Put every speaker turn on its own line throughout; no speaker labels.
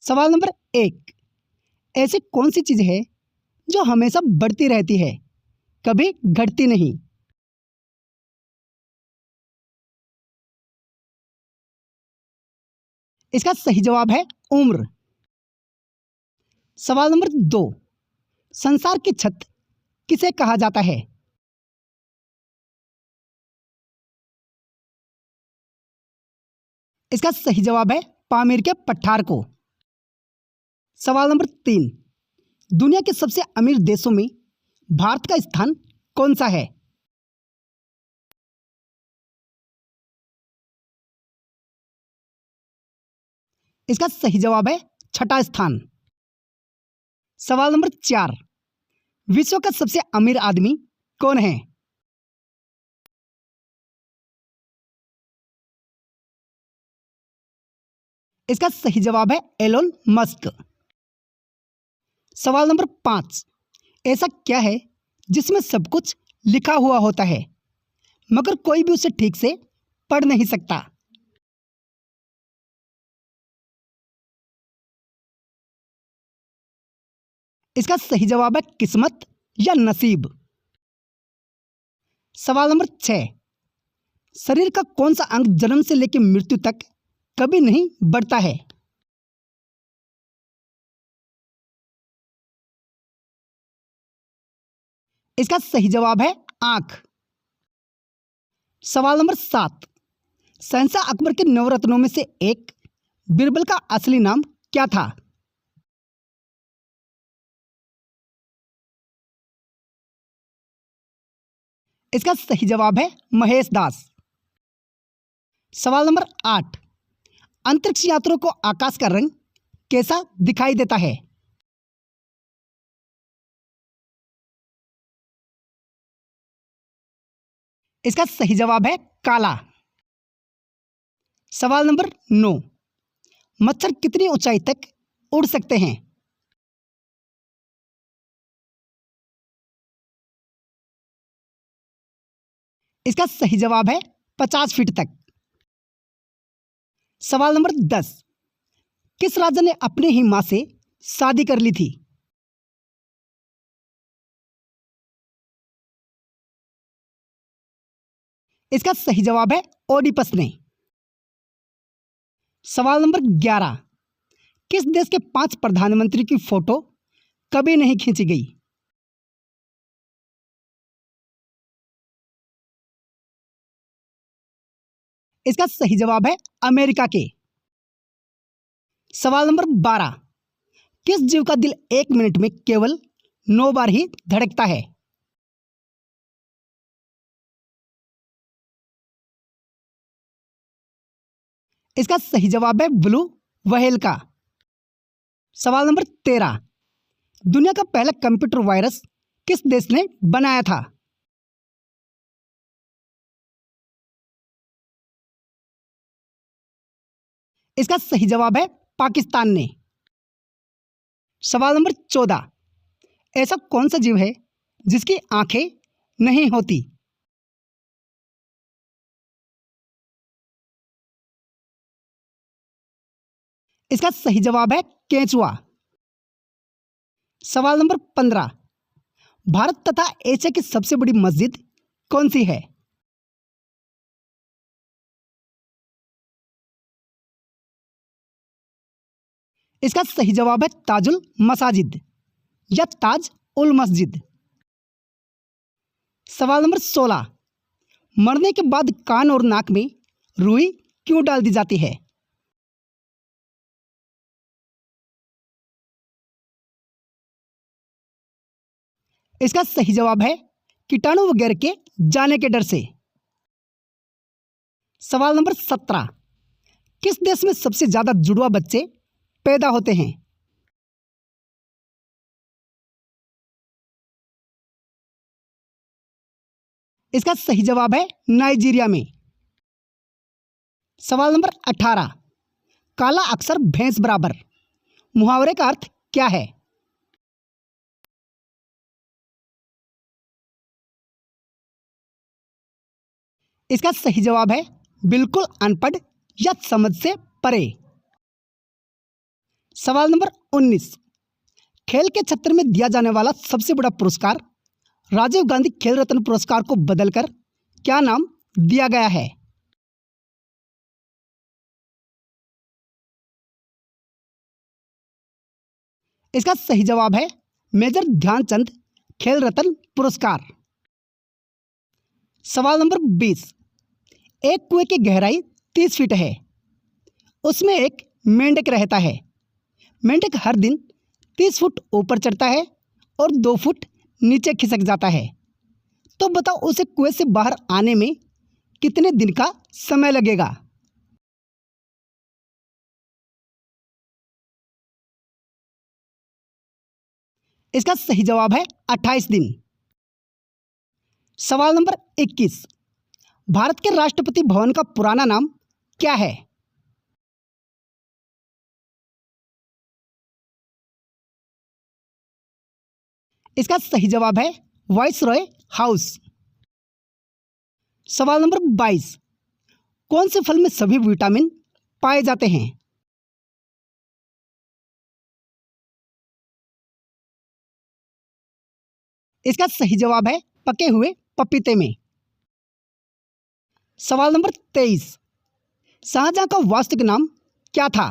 सवाल नंबर 1। ऐसी कौन सी चीज़ है जो हमेशा बढ़ती रहती है, कभी घटती नहीं? इसका सही जवाब है उम्र। सवाल नंबर 2। संसार की छत किसे कहा जाता है? इसका सही जवाब है पामीर के पठार को। सवाल नंबर 3। दुनिया के सबसे अमीर देशों में भारत का स्थान कौन सा है? इसका सही जवाब है छठा स्थान। सवाल नंबर 4। विश्व का सबसे अमीर आदमी कौन है? इसका सही जवाब है एलोन मस्क। सवाल नंबर 5। ऐसा क्या है जिसमें सब कुछ लिखा हुआ होता है मगर कोई भी उसे ठीक से पढ़ नहीं सकता? इसका सही जवाब है किस्मत या नसीब। सवाल नंबर 6। शरीर का कौन सा अंग जन्म से लेकर मृत्यु तक कभी नहीं बढ़ता है? इसका सही जवाब है आंख। सवाल नंबर 7। शहंशाह अकबर के नवरत्नों में से एक बिरबल का असली नाम क्या था? इसका सही जवाब है महेश दास। सवाल नंबर 8। अंतरिक्ष यात्रियों को आकाश का रंग कैसा दिखाई देता है? इसका सही जवाब है काला। सवाल नंबर 9। मच्छर कितनी ऊंचाई तक उड़ सकते हैं? इसका सही जवाब है 50 फीट तक। सवाल नंबर 10। किस राजा ने अपनी ही मां से शादी कर ली थी? इसका सही जवाब है ओडिपस ने। सवाल नंबर 11। किस देश के 5 प्रधानमंत्री की फोटो कभी नहीं खींची गई? इसका सही जवाब है अमेरिका के। सवाल नंबर 12। किस जीव का दिल 1 मिनट में केवल 9 बार ही धड़कता है? इसका सही जवाब है ब्लू व्हेल का। सवाल नंबर 13। दुनिया का पहला कंप्यूटर वायरस किस देश ने बनाया था? इसका सही जवाब है पाकिस्तान ने। सवाल नंबर 14। ऐसा कौन सा जीव है जिसकी आंखें नहीं होती? इसका सही जवाब है केंचुआ। सवाल नंबर 15। भारत तथा एशिया की सबसे बड़ी मस्जिद कौन सी है? इसका सही जवाब है ताजुल मसाजिद या ताज उल मस्जिद। सवाल नंबर 16। मरने के बाद कान और नाक में रुई क्यों डाल दी जाती है? इसका सही जवाब है कीटाणु वगैरह के जाने के डर से। सवाल नंबर 17। किस देश में सबसे ज्यादा जुड़वा बच्चे पैदा होते हैं? इसका सही जवाब है नाइजीरिया में। सवाल नंबर 18। काला अक्षर भैंस बराबर मुहावरे का अर्थ क्या है? इसका सही जवाब है बिल्कुल अनपढ़ या समझ से परे। सवाल नंबर 19, खेल के क्षेत्र में दिया जाने वाला सबसे बड़ा पुरस्कार राजीव गांधी खेल रत्न पुरस्कार को बदलकर क्या नाम दिया गया है? इसका सही जवाब है मेजर ध्यानचंद खेल रत्न पुरस्कार। सवाल नंबर 20, एक कुएं की गहराई 30 फीट है, उसमें एक मेंढक रहता है। मेंढक हर दिन 30 फुट ऊपर चढ़ता है और 2 फुट नीचे खिसक जाता है। तो बताओ उसे कुएं से बाहर आने में कितने दिन का समय लगेगा? इसका सही जवाब है 28 दिन। सवाल नंबर 21, भारत के राष्ट्रपति भवन का पुराना नाम क्या है? इसका सही जवाब है वाइसरॉय हाउस। सवाल नंबर 22, कौन से फल में सभी विटामिन पाए जाते हैं? इसका सही जवाब है पके हुए पपीते में। सवाल नंबर 23, शाहजहां का वास्तविक नाम क्या था?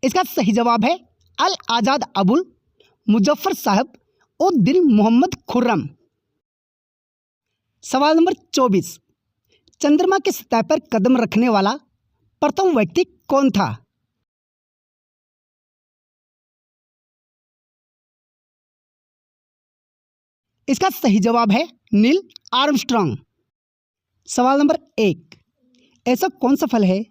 इसका सही जवाब है अल आजाद अबुल मुजफ्फर साहब उद दिन मोहम्मद खुर्रम। सवाल नंबर 24, चंद्रमा की सतह पर कदम रखने वाला प्रथम व्यक्ति कौन था? इसका सही जवाब है नील आर्मस्ट्रॉन्ग। सवाल नंबर 1, ऐसा कौन सा फल है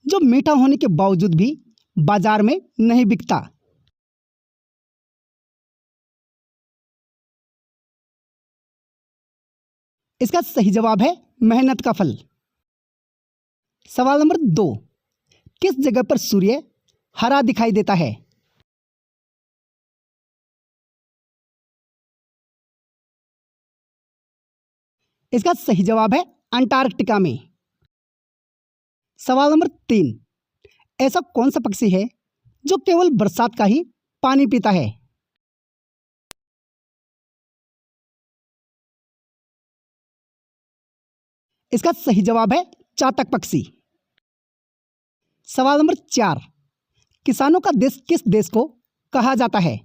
जो मीठा होने के बावजूद भी बाजार में नहीं बिकता? इसका सही जवाब है मेहनत का फल। सवाल नंबर 2, किस जगह पर सूर्य हरा दिखाई देता है? इसका सही जवाब है अंटार्कटिका में। सवाल नंबर 3, ऐसा कौन सा पक्षी है जो केवल बरसात का ही पानी पीता है? इसका सही जवाब है चातक पक्षी। सवाल नंबर 4, किसानों का देश किस देश को कहा जाता है?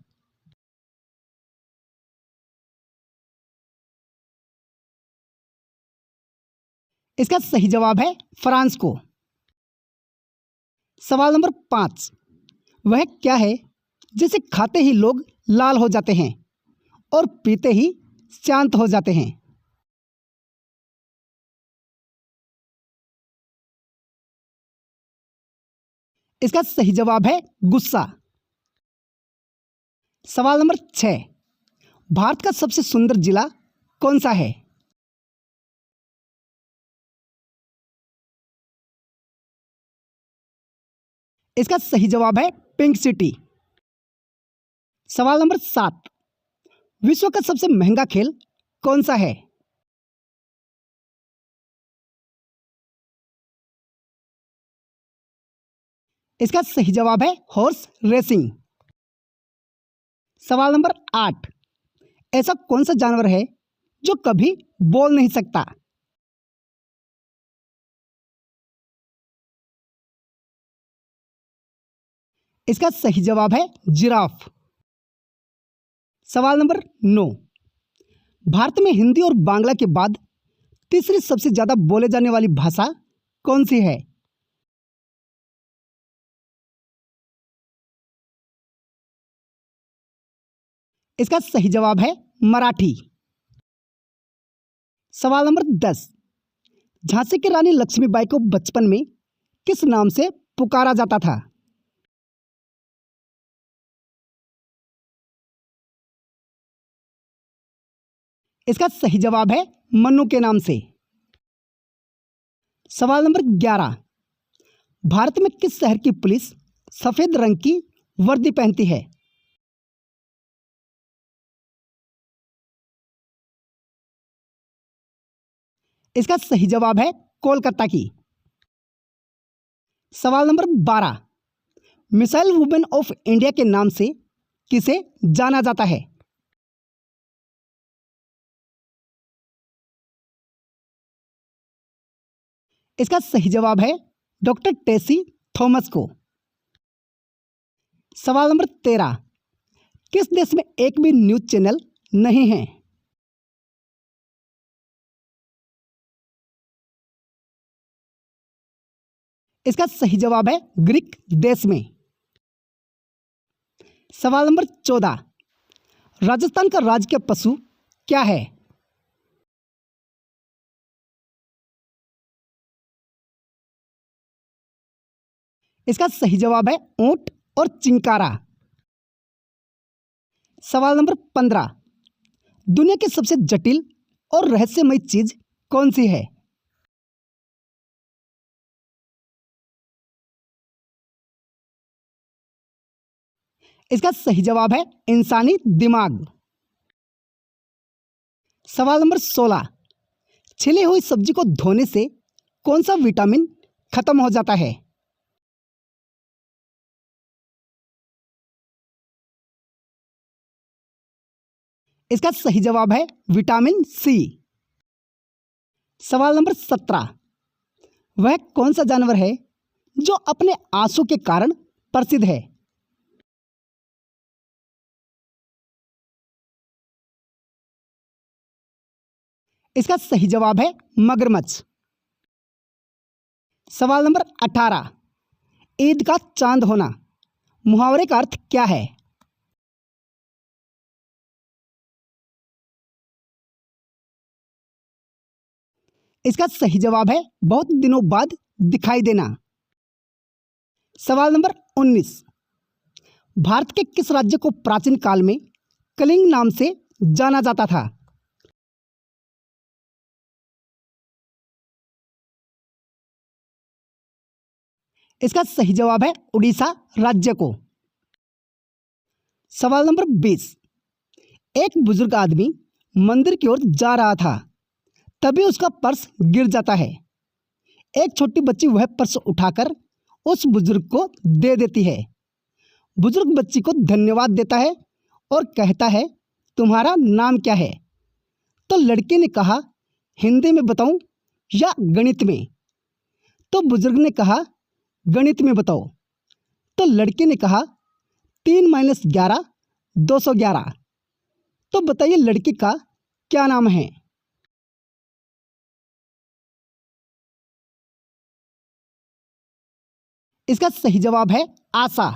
इसका सही जवाब है फ्रांस को। सवाल नंबर 5, वह क्या है जिसे खाते ही लोग लाल हो जाते हैं और पीते ही शांत हो जाते हैं? इसका सही जवाब है गुस्सा। सवाल नंबर 6, भारत का सबसे सुंदर जिला कौन सा है? इसका सही जवाब है पिंक सिटी। सवाल नंबर 7, विश्व का सबसे महंगा खेल कौन सा है? इसका सही जवाब है हॉर्स रेसिंग। सवाल नंबर 8, ऐसा कौन सा जानवर है जो कभी बोल नहीं सकता? इसका सही जवाब है जिराफ। सवाल नंबर 9, भारत में हिंदी और बांग्ला के बाद तीसरी सबसे ज्यादा बोले जाने वाली भाषा कौन सी है? इसका सही जवाब है मराठी। सवाल नंबर 10, झांसी की रानी लक्ष्मीबाई को बचपन में किस नाम से पुकारा जाता था? इसका सही जवाब है मन्नू के नाम से। सवाल नंबर 11, भारत में किस शहर की पुलिस सफेद रंग की वर्दी पहनती है? इसका सही जवाब है कोलकाता की। सवाल number 12, missile women of India के नाम से किसे जाना जाता है? इसका सही जवाब है डॉक्टर टेसी थॉमस को। सवाल नंबर 13, किस देश में एक भी न्यूज चैनल नहीं है? इसका सही जवाब है ग्रीक देश में। सवाल नंबर 14, राजस्थान का राजकीय पशु क्या है? इसका सही जवाब है ऊंट और चिंकारा। सवाल नंबर 15, दुनिया की सबसे जटिल और रहस्यमय चीज कौन सी है? इसका सही जवाब है इंसानी दिमाग। सवाल नंबर 16, छिली हुई सब्जी को धोने से कौन सा विटामिन खत्म हो जाता है? इसका सही जवाब है विटामिन सी। सवाल नंबर 17, वह कौन सा जानवर है जो अपने आंसू के कारण प्रसिद्ध है? इसका सही जवाब है मगरमच्छ। सवाल नंबर 18, ईद का चांद होना मुहावरे का अर्थ क्या है? इसका सही जवाब है बहुत दिनों बाद दिखाई देना। सवाल नंबर 19, भारत के किस राज्य को प्राचीन काल में कलिंग नाम से जाना जाता था? इसका सही जवाब है उड़ीसा राज्य को। सवाल नंबर 20, एक बुजुर्ग आदमी मंदिर की ओर जा रहा था, तभी उसका पर्स गिर जाता है। एक छोटी बच्ची वह पर्स उठाकर उस बुजुर्ग को दे देती है। बुजुर्ग बच्ची को धन्यवाद देता है और कहता है, तुम्हारा नाम क्या है? तो लड़के ने कहा, हिंदी में बताऊं या गणित में? तो बुजुर्ग ने कहा, गणित में बताओ। तो लड़के ने कहा, 3 - 11 211। तो बताइए लड़के का क्या नाम है? इसका सही जवाब है आशा।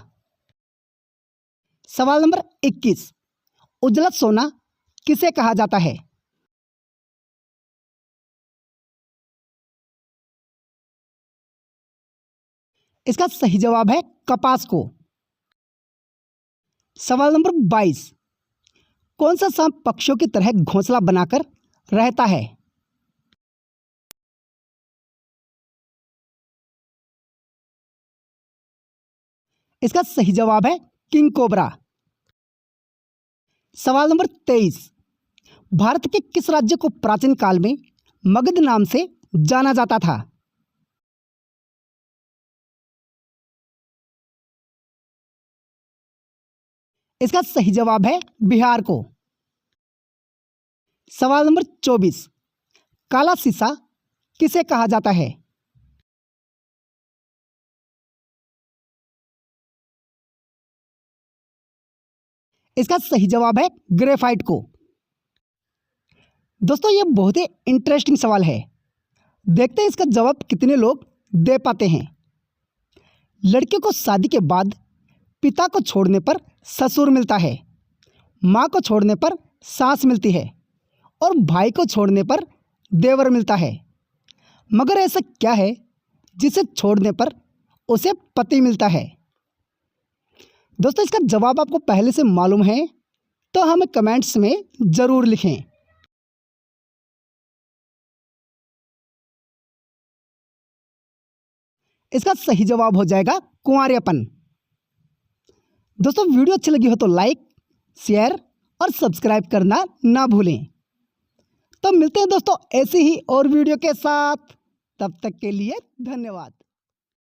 सवाल नंबर 21, उजला सोना किसे कहा जाता है? इसका सही जवाब है कपास को। सवाल नंबर 22, कौन सा सांप पक्षियों की तरह घोंसला बनाकर रहता है? इसका सही जवाब है किंग कोबरा। सवाल नंबर 23, भारत के किस राज्य को प्राचीन काल में मगध नाम से जाना जाता था? इसका सही जवाब है बिहार को। सवाल नंबर 24, काला शीशा किसे कहा जाता है? इसका सही जवाब है ग्रेफाइट को। दोस्तों ये बहुत ही इंटरेस्टिंग सवाल है, देखते हैं इसका जवाब कितने लोग दे पाते हैं। लड़के को शादी के बाद पिता को छोड़ने पर ससुर मिलता है, माँ को छोड़ने पर सास मिलती है और भाई को छोड़ने पर देवर मिलता है, मगर ऐसा क्या है जिसे छोड़ने पर उसे पति मिलता है? दोस्तों इसका जवाब आपको पहले से मालूम है तो हमें कमेंट्स में ज़रूर लिखें। इसका सही जवाब हो जाएगा कुंवारेपन। दोस्तों वीडियो अच्छी लगी हो तो लाइक, शेयर और सब्सक्राइब करना ना भूलें। तो मिलते हैं दोस्तों ऐसे ही और वीडियो के साथ। तब तक के लिए धन्यवाद।